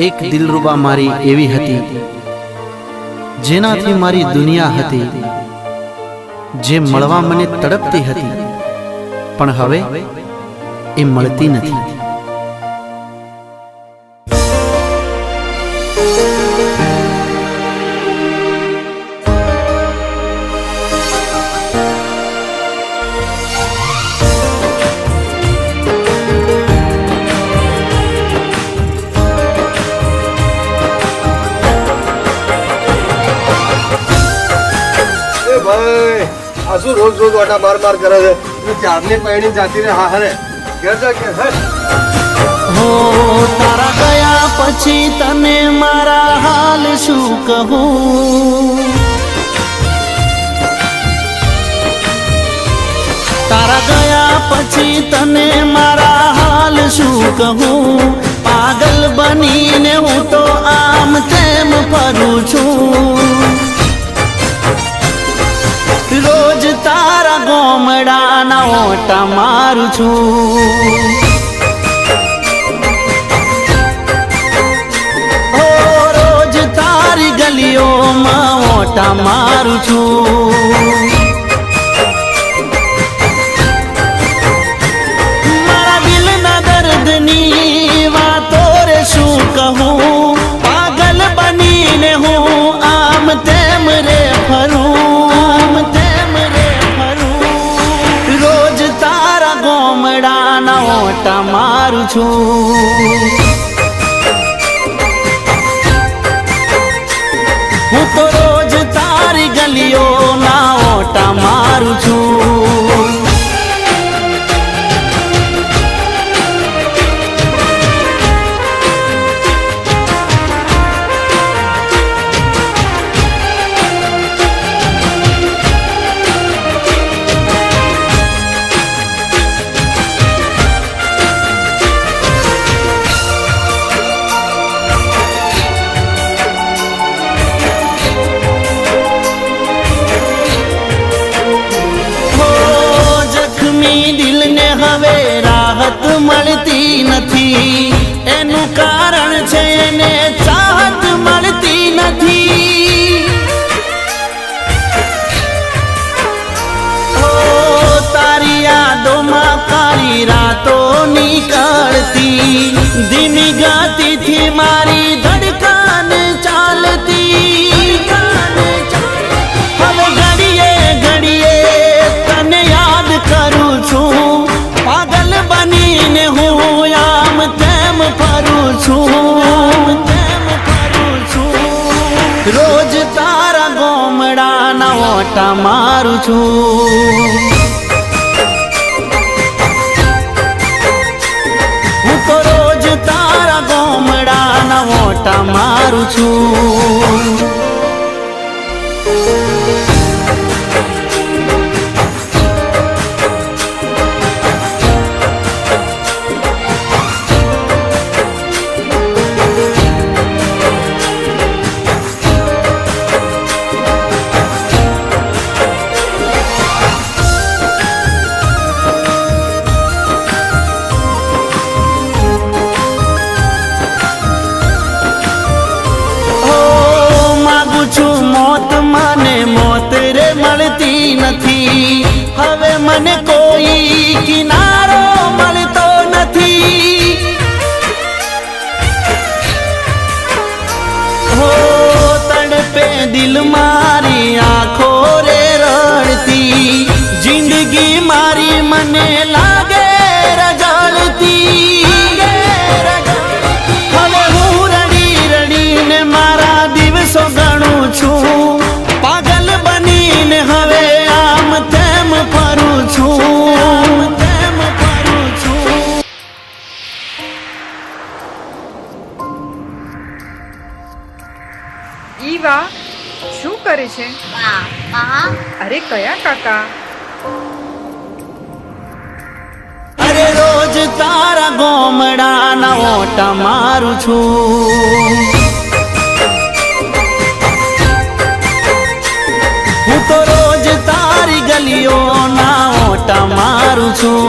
एक दिलरुबा मारी एवी हती जेनाथी मारी दुनिया हती, जे मळवा मने तड़पती हती पण हवे ए मळती नथी। आसू रोज रोज वाटा मार मार करे है तो चारने पैणी जाती रे। हाँ हरे घर जा के है हो तारा गया पछी तने मारा हाल शू कहूं, तारा गया पछी तने मारा हाल शू कहूं। पागल बनीने हूँ तो आम तेम फरू छूं, रोज तारा गोमड़ा ना ओटा मारू छूं। ओ रोज तारी गलियों में ओटा मारू छूं। मारा दिल ना दर्द नी वातो रे शू कहूं। पागल बनीने हूँ आम तेम रे फरूं। ओटा मारू छूं, हूँ तो रोज तारी गलियों ना ओटा मारू छूं। હવે રાહત મળતી નથી, એનું કારણ છે એને ચાહત મળતી નથી। ઓ તારી યાદોમાં કાળી રાતો નીકળતી, ધીમી ગતિથી મારી ધડકન ચાલતી। હવે ઘડીએ ઘડીએ તને યાદ કરું છું, पागल बनीने हूँ आम तेम फरू छूं। रोज तारा गोमड़ा ना ओटा मारू छूं, हूँ तो रोज तारा गोमड़ा ना ओटा मारू छूं। मोत माने मोत रे मलती नथी, हवे मने कोई किनारो मलतो नथी। हो तड़पे दिल मारी आँखों रे रड़ती, जिंदगी मारी मने लागे रजड़ती। हवे हूँ रड़ी रड़ी ने मारा दिवसों गणू छूं, पागल बनीने हवे आम तेम फरू छूं। ઈવા શું કરે છે? અરે કયા કાકા? अरे रोज तारा गोमड़ा ना ओटा मारू छूं, हूँ तो रोज तारी गलियों ना ओटा मारू छूं।